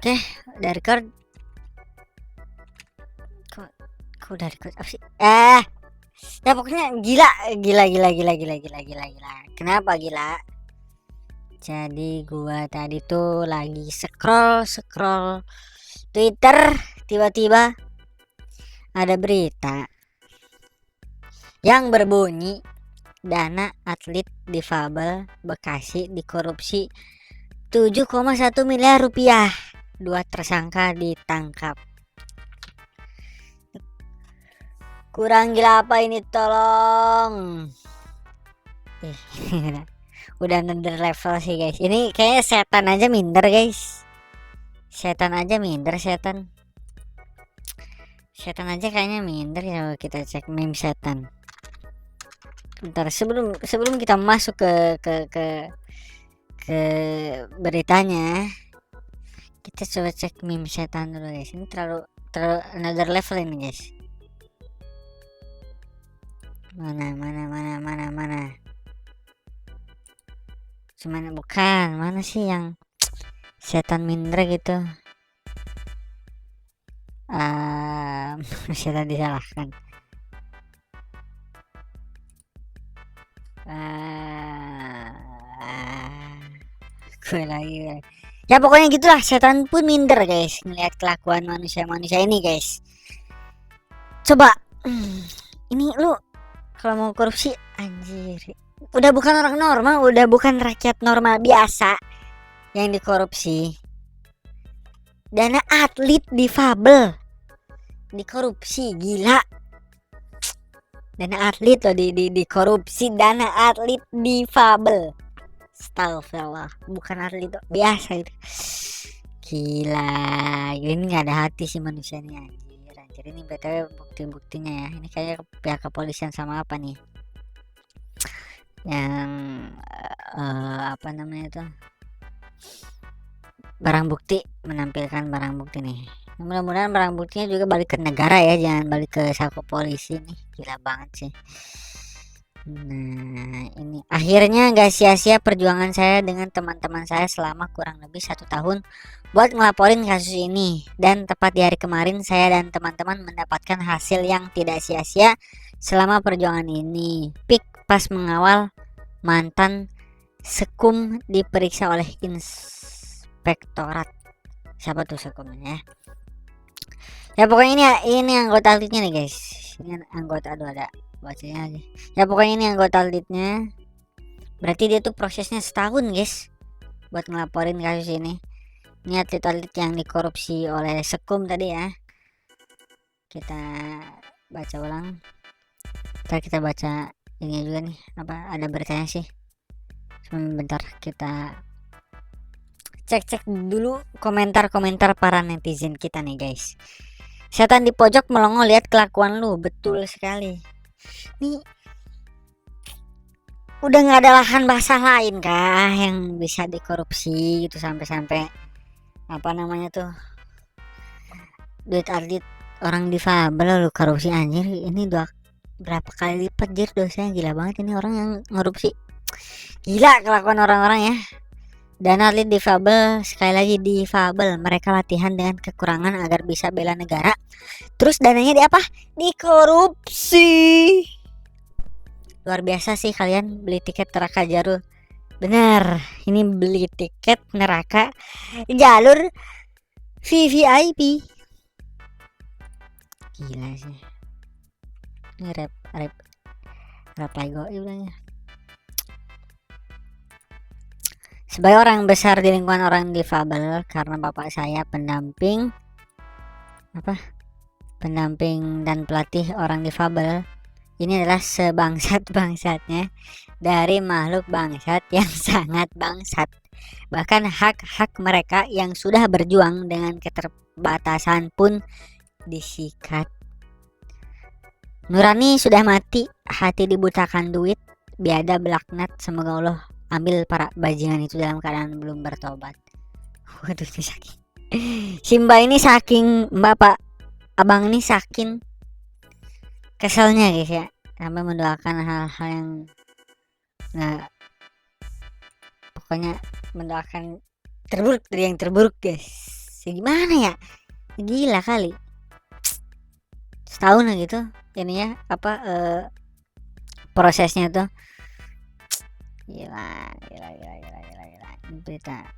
Oke, udah record. Kok udah record apa sih? Ya pokoknya gila. Kenapa gila? Jadi gua tadi tuh lagi scroll Twitter, tiba-tiba ada berita yang berbunyi dana atlet difabel Bekasi dikorupsi 7,1 miliar rupiah. 2 tersangka ditangkap. Kurang gila apa ini, tolong. Udah another level sih guys. Ini kayaknya setan aja minder guys. Setan aja kayaknya minder ya. Kita cek meme setan. Bentar, sebelum kita masuk ke beritanya, kita coba cek meme setan dulu guys. Ini terlalu another level ini guys. Mana cuman bukan, mana sih yang setan minder gitu. Setan disalahkan. Gue lagi ya pokoknya gitulah, setan pun minder guys ngelihat kelakuan manusia ini guys. Coba ini lu kalau mau korupsi, anjir, udah bukan orang normal, udah bukan rakyat normal biasa yang dikorupsi. Dana atlet difabel dikorupsi, gila. Dana atlet loh dikorupsi, dana atlet difabel. Astagfirullah, bukan atlet biasa itu. Gila, ini nggak ada hati sih manusia ini, anjir. Ini btw bukti-buktinya ya. Ini kayak pihak kepolisian sama apa nih? Yang apa namanya itu? Barang bukti, menampilkan barang bukti nih. Mudah-mudahan barang buktinya juga balik ke negara ya, jangan balik ke saku polisi nih. Gila banget sih. Nah, ini akhirnya gak sia-sia perjuangan saya dengan teman-teman saya selama kurang lebih 1 tahun buat ngelaporin kasus ini. Dan tepat di hari kemarin saya dan teman-teman mendapatkan hasil yang tidak sia-sia selama perjuangan ini. Pik pas mengawal mantan Sekum diperiksa oleh inspektorat. Siapa tuh Sekumnya ya? Ya pokoknya ini anggota atletnya nih guys. Ini anggota, aduh ada bacanya lagi. Ya pokoknya ini anggota atletnya. Berarti dia tuh prosesnya setahun guys buat ngelaporin kasus ini. Ini atlet-atlet yang dikorupsi oleh Sekum tadi ya. Kita baca ulang. Ntar kita baca ini juga nih, apa ada beritanya sih. Bentar, kita cek dulu komentar-komentar para netizen kita nih guys. Setan di pojok melongo lihat kelakuan lu. Betul sekali. Nih udah nggak ada lahan basah lain kah yang bisa dikorupsi gitu sampai apa namanya tuh, duit atlet orang difabel lu korupsi, anjir. Ini berapa kali lipat jir dosanya, gila banget ini orang yang korupsi. Gila kelakuan orang-orang ya. Dana atlet difabel, sekali lagi difabel, mereka latihan dengan kekurangan agar bisa bela negara. Terus dananya di apa? Dikorupsi. Luar biasa sih kalian beli tiket neraka jalur. Bener, ini beli tiket neraka jalur VVIP. Gila sih. Ini rap lego bilangnya. Sebagai orang besar di lingkungan orang difabel, karena bapak saya pendamping dan pelatih orang difabel, ini adalah sebangsat-bangsatnya dari makhluk bangsat yang sangat bangsat. Bahkan hak-hak mereka yang sudah berjuang dengan keterbatasan pun disikat. Nurani sudah mati, hati dibutakan duit, biadab laknat, semoga Allah ambil para bajingan itu dalam keadaan belum bertobat. Waduh, ini saking Simba ini, saking bapak abang ini saking keselnya guys ya, sampai mendoakan hal-hal yang nggak, pokoknya mendoakan terburuk dari yang terburuk guys. Segimana ya? Gila kali. Setahun lah gitu ini ya apa prosesnya tuh. Gila. Ini berita.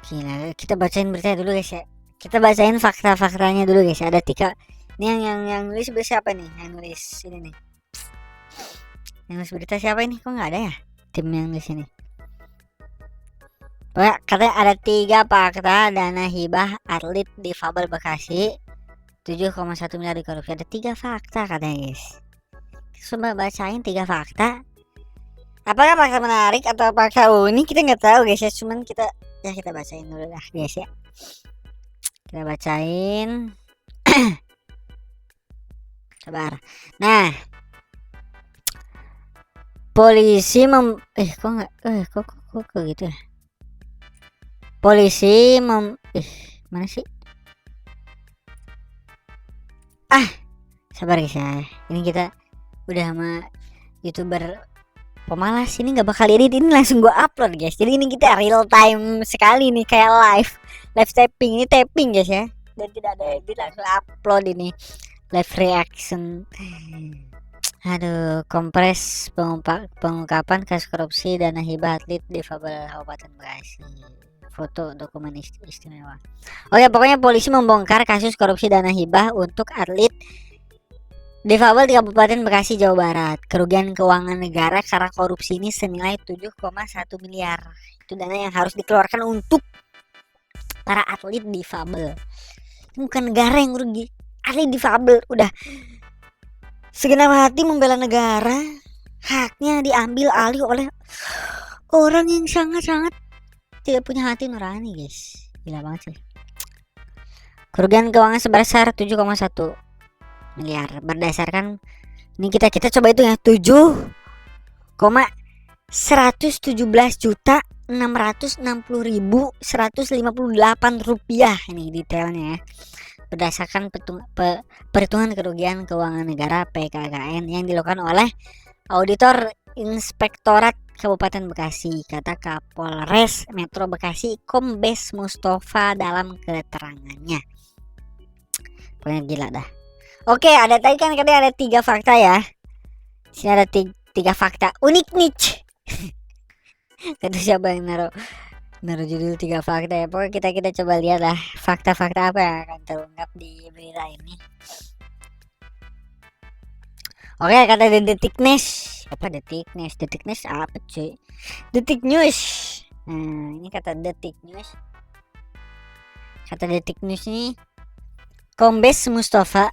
Gila, kita bacain berita dulu guys ya. Kita bacain fakta-faktanya dulu guys. Ada 3. Ini yang nulis siapa nih? Yang nulis ini nih. Yang nulis berita siapa ini? Kok nggak ada ya tim yang nulis ini? Katanya ada 3 fakta dana hibah atlet difabel Bekasi 7,1 miliar dikorupsi. Ada 3 fakta katanya guys. Coba bacain 3 fakta. Apakah fakta menarik atau fakta unik kita nggak tahu guys ya. Cuman kita bacain dulu lah guys ya. Kita bacain. Sabar. Nah, polisi kok gitu ya. Polisi mana sih? Sabar guys ya. Ini kita udah sama YouTuber pemalas, ini nggak bakal edit, ini langsung gue upload guys. Jadi ini kita real time sekali nih, kayak live taping. Ini taping guys ya, dan tidak ada edit, langsung upload ini live reaction. Aduh, kompres pengungkapan kasus korupsi dana hibah atlet difabel Kabupaten Bekasi. Foto dokumen istimewa. Oke, pokoknya polisi membongkar kasus korupsi dana hibah untuk atlet difabel di Kabupaten Bekasi, Jawa Barat. Kerugian keuangan negara karena korupsi ini senilai 7,1 miliar. Itu dana yang harus dikeluarkan untuk para atlet difabel. Bukan negara yang rugi, atlet difabel udah segenap hati membela negara, haknya diambil alih oleh orang yang sangat-sangat tidak punya hati nurani guys. Gila banget sih. Kerugian keuangan sebesar 7,1 miliar berdasarkan ini kita coba itu ya, 7,111.660.158 rupiah. Ini detailnya ya. Berdasarkan perhitungan kerugian keuangan negara PKKN yang dilakukan oleh Auditor Inspektorat Kabupaten Bekasi, kata Kapolres Metro Bekasi Kombes Mustafa dalam keterangannya. Pokoknya gila dah. Oke, ada tadi kan katanya ada 3 fakta ya. Sini ada 3 fakta unik nih. Tadi siapa yang naruh judul 3 fakta ya. Pokoknya kita coba lihat lah fakta-fakta apa yang akan terungkap di berita ini. Oke, kata Detik News. Detik News apa cuy? Detik News. Nah, ini kata Detik News. Kata Detik News ini, Kombes Mustafa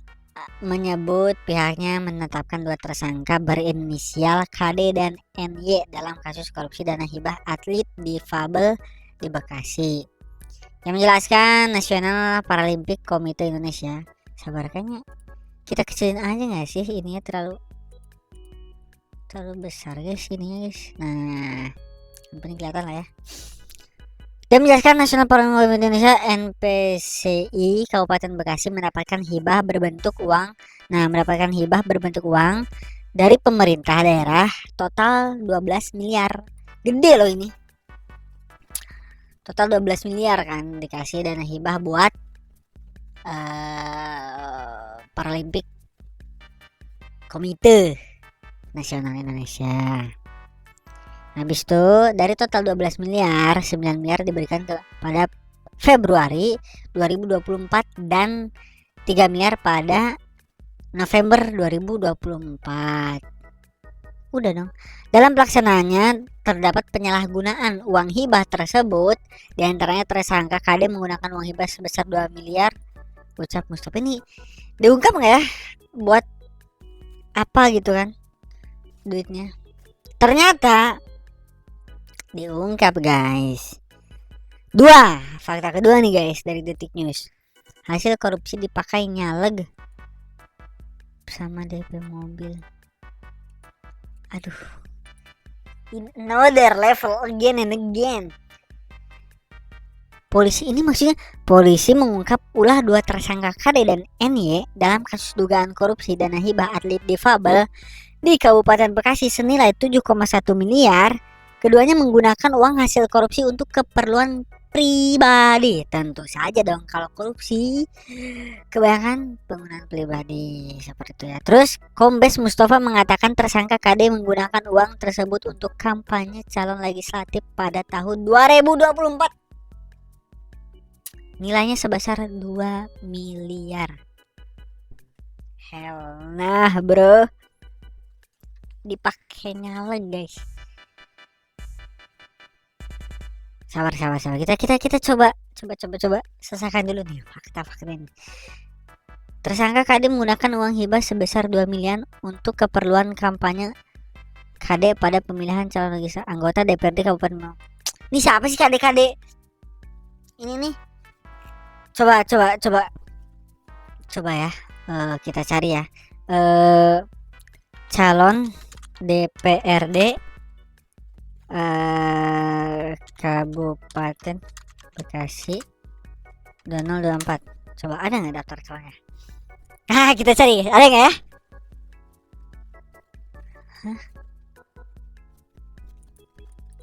menyebut pihaknya menetapkan 2 tersangka berinisial KD dan NY dalam kasus korupsi dana hibah atlet difabel di Bekasi. Yang menjelaskan National Paralympic Komite Indonesia. Sabar, kayaknya kita kecilin aja nggak sih, ininya terlalu besar guys ininya guys. Nah, yang penting kelihatan lah ya. Dia menjelaskan National Paralympic Indonesia NPCI Kabupaten Bekasi mendapatkan hibah berbentuk uang. Dari pemerintah daerah total 12 miliar. Gede loh ini. Total 12 miliar kan dikasih dana hibah buat Paralimpik Komite Nasional Indonesia. Habis itu dari total 12 miliar, 9 miliar diberikan pada Februari 2024 dan 3 miliar pada November 2024. Udah dong. Dalam pelaksanaannya terdapat penyalahgunaan uang hibah tersebut, diantaranya tersangka KD menggunakan uang hibah sebesar 2 miliar. Ucap Mustafa, ini diungkap nggak ya? Buat apa gitu kan duitnya? Ternyata diungkap guys. Fakta kedua nih guys dari Detik News. Hasil korupsi dipakai nyaleg bersama DP mobil. Aduh, another level again and again. Polisi mengungkap ulah 2 tersangka KD dan NY dalam kasus dugaan korupsi dana hibah atlet difabel di Kabupaten Bekasi senilai 7,1 miliar. Keduanya menggunakan uang hasil korupsi untuk keperluan pribadi. Tentu saja dong kalau korupsi kebanyakan penggunaan pribadi seperti itu ya. Terus Kombes Mustafa mengatakan tersangka KD menggunakan uang tersebut untuk kampanye calon legislatif pada tahun 2024. Nilainya sebesar 2 miliar. Hell nah bro, dipakai nyalek guys. Sabar. Kita coba selesaikan dulu nih fakta ini. Tersangka KD menggunakan uang hibah sebesar 2 miliar untuk keperluan kampanye KD pada pemilihan calon legislatif anggota DPRD Kabupaten Malang. Ini siapa sih KD? Ini nih. Coba ya. Kita cari ya. Calon DPRD Kabupaten Bekasi 2024. Coba ada nggak daftar calonnya? Kita cari, ada nggak ya?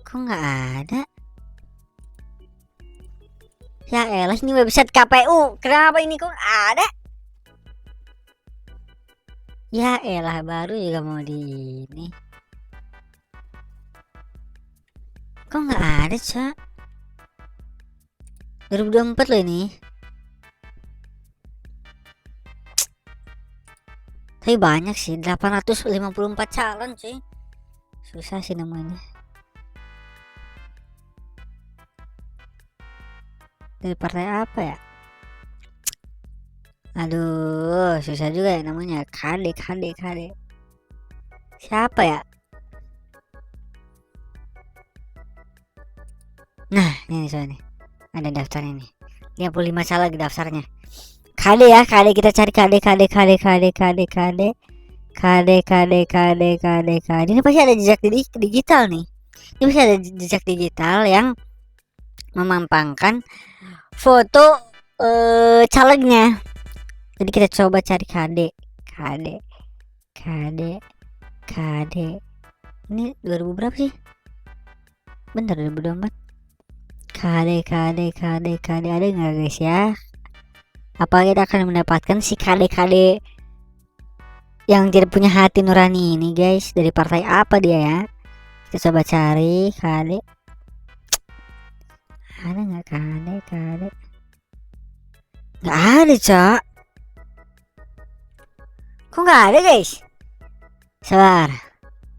Kok nggak ada? Ya elah, ini website KPU. Kenapa ini kok ada? Ya elah, baru juga mau di ini. Kok nggak ada, Cak? 2024 loh ini. Tapi banyak sih, 854 calon cuy. Susah sih namanya. Dari partai apa ya? Aduh, susah juga ya namanya. KD. Siapa ya? Nah, ini soalnya ada daftarnya nih. 55 salah lagi daftarnya. KD ya, KD kita cari KD. Ini pasti ada jejak digital nih. Ini pasti ada jejak digital yang memampangkan foto calegnya. Jadi kita coba cari KD. Ini 2000 berapa sih? Bentar, 2024. KD ada nggak guys ya? Apa kita akan mendapatkan si KD yang tidak punya hati nurani ini guys? Dari partai apa dia ya? Kita coba cari KD. Ada nggak KD? Nggak ada, Cak. Kok nggak ada guys? Sabar.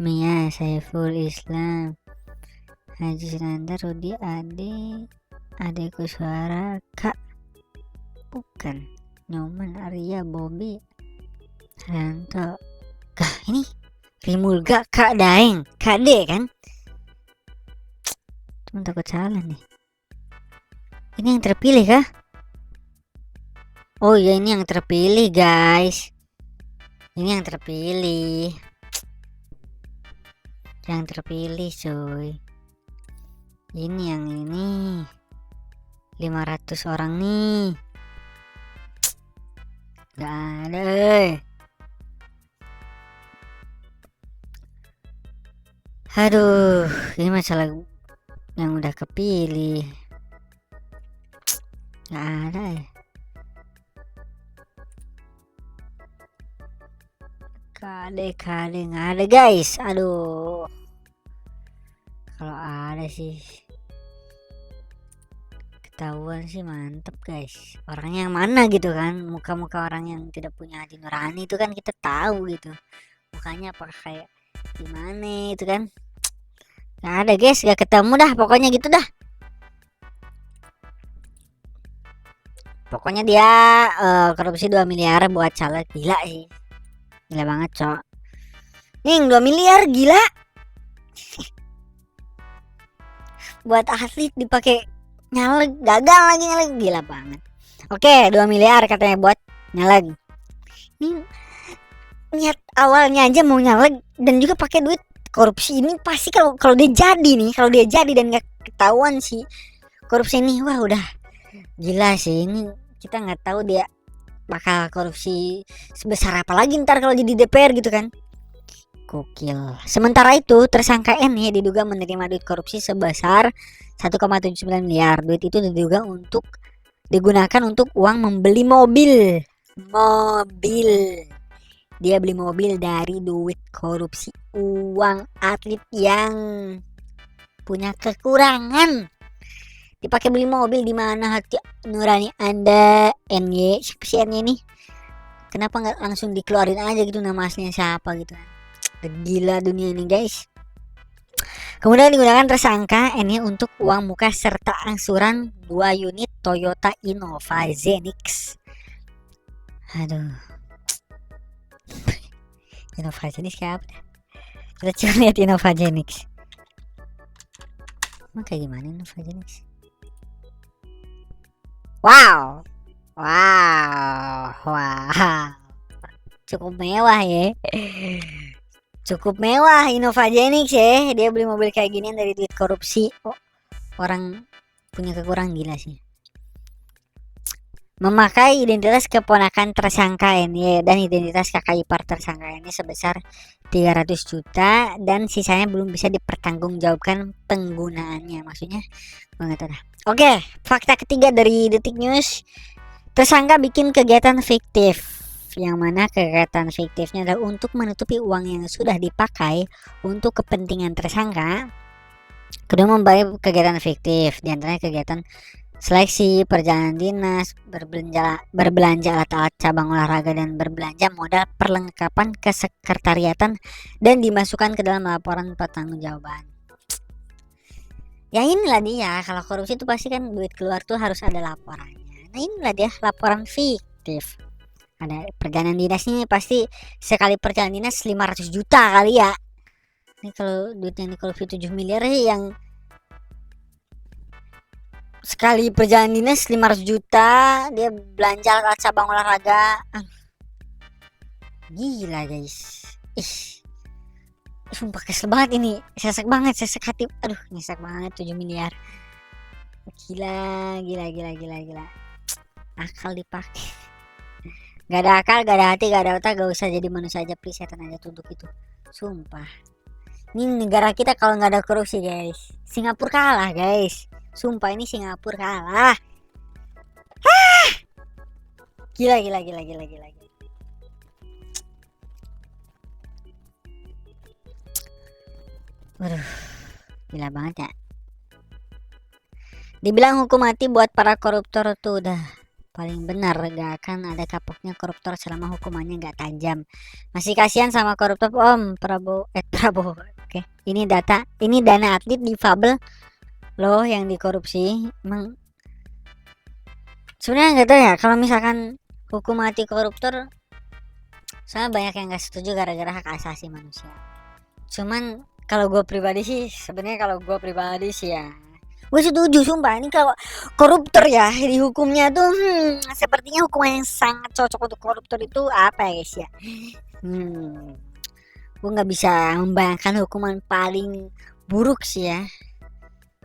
Mia Saiful Islam, Haji Sinanda, Rudi Ade Kuswara, Kak. Bukan. Nyoman, Arya, Bobby, Ranto. Kah, ini Rimulga, Kak Daeng, KD kan? Cuma takut salah nih. Ini yang terpilih kah? Oh ya, ini yang terpilih guys. Ini yang terpilih. Yang terpilih coy. Ini yang ini 500 orang nih. Gak ada. Aduh, ini masalah yang udah kepilih. Gak ada ya. KD nggak ada guys. Aduh, kalau ada sih ketahuan sih mantep guys. Orangnya yang mana gitu kan? Muka-muka orang yang tidak punya hati nurani itu kan kita tahu gitu. Mukanya apa kayak gimana itu kan? Nggak ada guys, nggak ketemu dah. Pokoknya gitu dah. Pokoknya dia korupsi 2 miliar buat caleg. Gila sih. Gila banget cok. Nih 2 miliar gila. Buat atlet dipakai nyaleg, gagal lagi nyaleg, gila banget. Oke, 2 miliar katanya buat nyaleg. Ini niat awalnya aja mau nyaleg dan juga pakai duit korupsi ini pasti kalau dia jadi nih, kalau dia jadi dan nggak ketahuan sih korupsi ini, wah udah gila sih. Ini kita nggak tahu dia bakal korupsi sebesar apa lagi ntar kalau jadi DPR gitu kan. Gokil. Sementara itu tersangka N ya diduga menerima duit korupsi sebesar 1,79 miliar. Duit itu diduga untuk digunakan untuk uang membeli mobil. Dia beli mobil dari duit korupsi uang atlet yang punya kekurangan. Dipakai beli mobil, di mana hati nurani Anda? NY, siapa sih NY ini? Kenapa nggak langsung dikeluarin aja gitu nama aslinya siapa gitu? Gila dunia ini guys. Kemudian digunakan tersangka NY untuk uang muka serta angsuran 2 unit Toyota Innova Zenix. Aduh. Innova Zenix kayak apa? Kita coba lihat Innova Zenix. Emang kayak gimana Innova Zenix? Wow. Cukup mewah ya. Cukup mewah Innova Zenix ya. Dia beli mobil kayak ginian dari duit korupsi. Oh, orang punya kekurangan gila sih. Memakai identitas keponakan tersangka ini dan identitas kakak ipar tersangka ini sebesar 300 juta dan sisanya belum bisa dipertanggungjawabkan penggunaannya. Maksudnya banget dah. Oke, fakta ketiga dari Detik News. Tersangka bikin kegiatan fiktif, yang mana kegiatan fiktifnya adalah untuk menutupi uang yang sudah dipakai untuk kepentingan tersangka. Kedua, membayar kegiatan fiktif, diantaranya kegiatan seleksi, perjalanan dinas, berbelanja alat-alat cabang olahraga, dan berbelanja modal perlengkapan kesekretariatan dan dimasukkan ke dalam laporan pertanggungjawaban. Ya inilah dia, kalau korupsi itu pasti kan duit keluar tuh harus ada laporannya. Nah inilah dia laporan fiktif. Ada perjalanan dinasnya pasti sekali perjalanan dinas 500 juta kali ya. Ini kalau duitnya ini korupsi 7 miliar yang sekali perjalanan dinas 500 juta dia belanja alat cabang olahraga. Gila guys. Sumpah kesel banget ini. Sesek banget, sesek hati. Aduh, nyesek banget 7 miliar. Gila. Akal dipakai. Gak ada akal, gak ada hati, gak ada otak, gak usah jadi manusia aja, please. Setan aja tunduk itu. Sumpah. Ini negara kita kalau nggak ada korupsi guys. Singapura kalah guys. Sumpah ini Singapura kalah. Gila. Waduh, gila banget ya. Dibilang hukum mati buat para koruptor tuh udah paling benar. Gak akan ada kapoknya koruptor selama hukumannya gak tajam. Masih kasihan sama koruptor Om Prabowo. Oke, ini dana atlet difabel loh yang dikorupsi. Emang sebenarnya nggak tahu ya kalau misalkan hukum mati koruptor, soalnya banyak yang nggak setuju gara-gara hak asasi manusia. Cuman kalau gue pribadi sih sebenarnya ya gue setuju. Sumpah ini kalau koruptor ya dihukumnya tuh sepertinya hukuman yang sangat cocok untuk koruptor itu apa ya guys ya. Gue nggak bisa membayangkan hukuman paling buruk sih ya.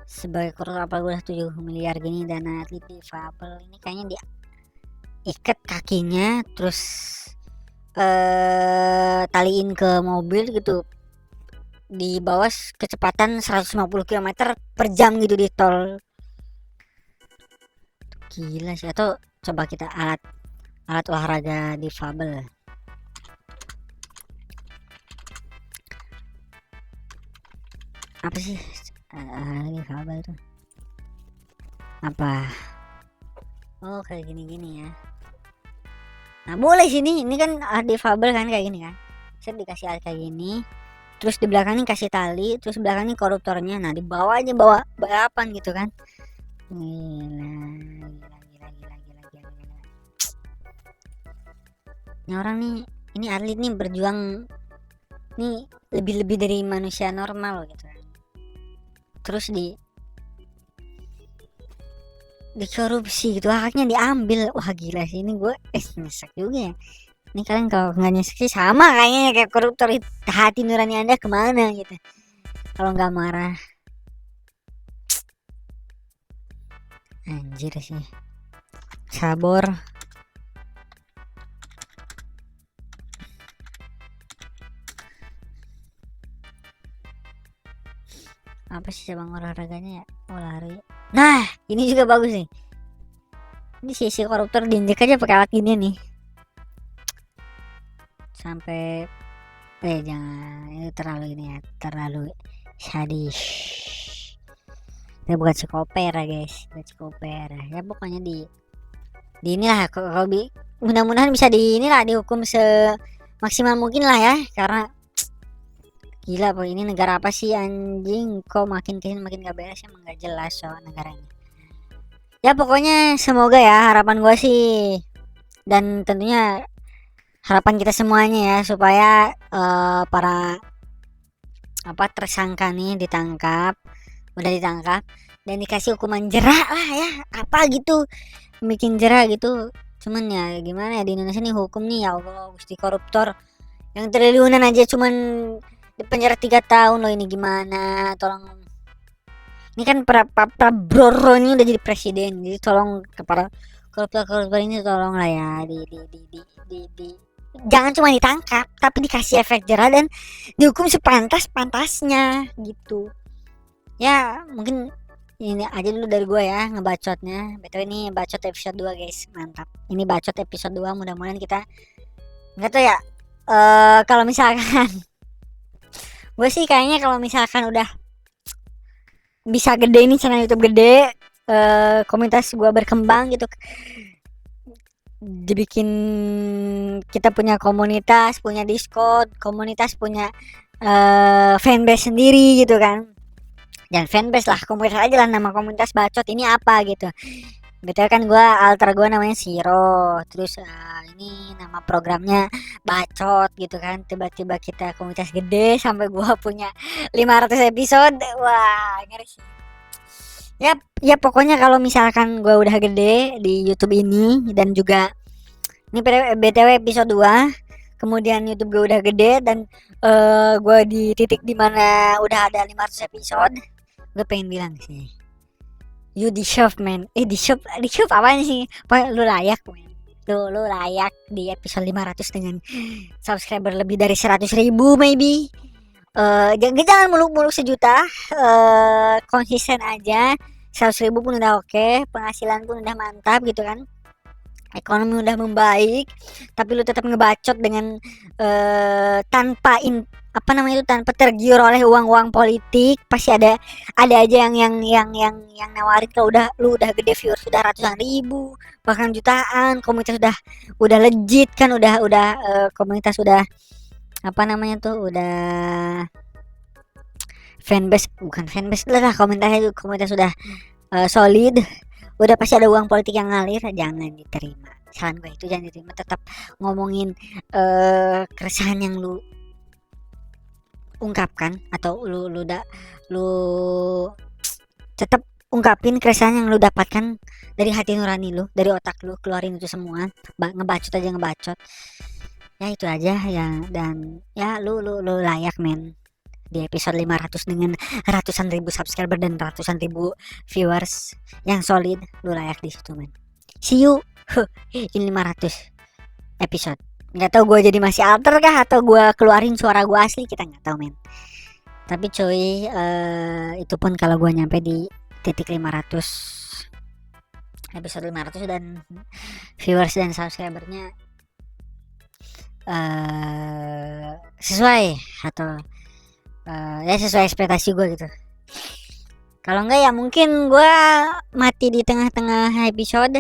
Sebagai koruptor apa gue 7 miliar gini dana atlet difabel ini kayaknya dia ikat kakinya terus taliin ke mobil gitu di bawah kecepatan 150 km per jam gitu di tol. Gila sih. Atau coba kita alat olahraga difabel. Apa sih difabel tuh? Apa? Oh kayak gini ya. Nah boleh sini, ini kan difabel kan kayak gini kan. Saya dikasih alat kayak gini. Terus di belakangnya kasih tali, terus di belakangnya koruptornya. Nah di bawahnya bawa balapan gitu kan. Gila. Ini orang nih, ini atlet nih berjuang nih lebih dari manusia normal gitu kan. Terus dikorupsi gitu, haknya diambil. Wah gila sih ini gue nyesek juga ya. Ini kalian kalau nggak nyesek sih sama kayaknya kayak koruptor, hati nurani Anda kemana gitu kalau nggak marah. Anjir sih. Sabor. cabang olahraganya ya? Oh, lari. Nah, ini juga bagus nih. Ini si koruptor diinjek aja pakai alat gini nih. Sampai jangan, itu terlalu ini ya, terlalu sadis. Ya bukan psikoper ya guys, bukan psikoper ya, pokoknya di inilah kalau mudah-mudahan bisa di inilah dihukum semaksimal mungkin lah ya, karena gila apa ini negara apa sih anjing, kok makin kesini makin gak beres, emang gak jelas soal negaranya. Ya pokoknya semoga ya, harapan gue sih dan tentunya harapan kita semuanya ya, supaya para tersangka nih udah ditangkap dan dikasih hukuman jerak lah ya, apa gitu, bikin jerak gitu. Cuman ya gimana ya, di Indonesia nih hukum nih, ya Allah gusti, koruptor yang triliunan aja cuman di penjara 3 tahun loh, ini gimana, tolong. Ini kan Broro ini udah jadi presiden, jadi tolong kepada koruptor ini tolong lah ya, di jangan cuma ditangkap tapi dikasih efek jerah dan dihukum sepantas-pantasnya gitu ya. Mungkin ini aja dulu dari gue ya ngebacotnya. Betul, ini bacot episode 2 guys, mantap. Ini bacot episode 2, mudah-mudahan kita nggak tahu ya, kalau misalkan gue sih kayaknya kalau misalkan udah bisa gede nih, channel YouTube gede, komunitas gue berkembang gitu, dibikin, kita punya komunitas, punya Discord komunitas, punya fanbase sendiri gitu kan. Dan fanbase lah, komunitas aja lah, nama komunitas bacot ini apa gitu. Betul kan, gue alter gue namanya Siro, terus ini nama programnya bacot gitu kan. Tiba-tiba kita komunitas gede sampai gue punya 500 episode, wah ngeri sih. Ya pokoknya kalau misalkan gue udah gede di YouTube ini, dan juga ini BTW episode 2, kemudian YouTube gue udah gede dan gue di titik dimana udah ada 500 episode, gue pengen bilang sih, you deserve man. Deserve apaan sih, pokoknya lu layak man. Lu layak di episode 500 dengan subscriber lebih dari 100.000 maybe. Jangan muluk-muluk sejuta, konsisten aja. 100.000 pun udah oke, penghasilan pun udah mantap gitu kan, ekonomi udah membaik, tapi lu tetap ngebacot dengan tanpa tanpa tergiur oleh uang politik. Pasti ada aja yang nawarin kalau lu udah gede, viewers sudah ratusan ribu bahkan jutaan, komunitas udah legit kan, udah komunitas udah udah fanbase, bukan fanbase lah, komunitas udah solid, udah pasti ada uang politik yang ngalir. Jangan diterima saran gue, itu jangan diterima. Tetap ngomongin keresahan yang lu ungkapkan, atau lu tetap ungkapin keresahan yang lu dapatkan dari hati nurani lu, dari otak lu, keluarin itu semua. Ngebacot aja, ngebacot ya, itu aja ya. Dan ya lu layak men di episode 500 dengan ratusan ribu subscriber dan ratusan ribu viewers yang solid. Lu layak di situ men. See you in 500 episode. Nggak tahu gue jadi masih alter kah atau gue keluarin suara gue asli, kita nggak tahu men. Tapi cuy, itu pun kalau gue nyampe di titik 500 episode 500 dan viewers dan subscribernya sesuai atau ya sesuai ekspektasi gue gitu. Kalau enggak ya mungkin gue mati di tengah-tengah episode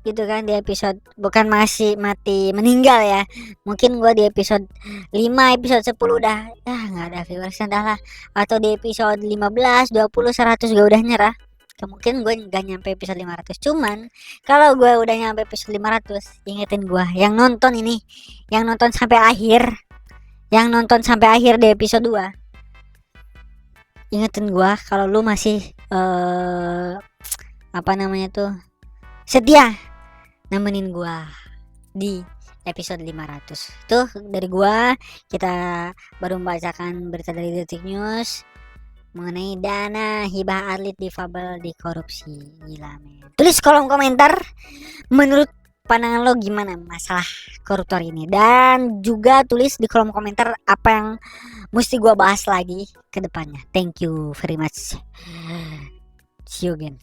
gitu kan, di episode, bukan masih mati meninggal ya, mungkin gue di episode 5, episode 10 udah nggak ada viewers dah lah, atau di episode 15, 20, 100 gue udah nyerah. Kemungkinan gue nggak nyampe episode 500. Cuman kalau gue udah nyampe episode 500, ingetin gue yang nonton ini, yang nonton sampai akhir di episode 2, ingetin gua kalau lu masih setia nemenin gua di episode 500. Tuh dari gua, kita baru membacakan berita dari Detik News mengenai dana hibah atlet difabel dikorupsi. Gila men. Tulis kolom komentar menurut pandangan lo gimana masalah koruptor ini, dan juga tulis di kolom komentar apa yang mesti gua bahas lagi ke depannya. Thank you very much. See you again.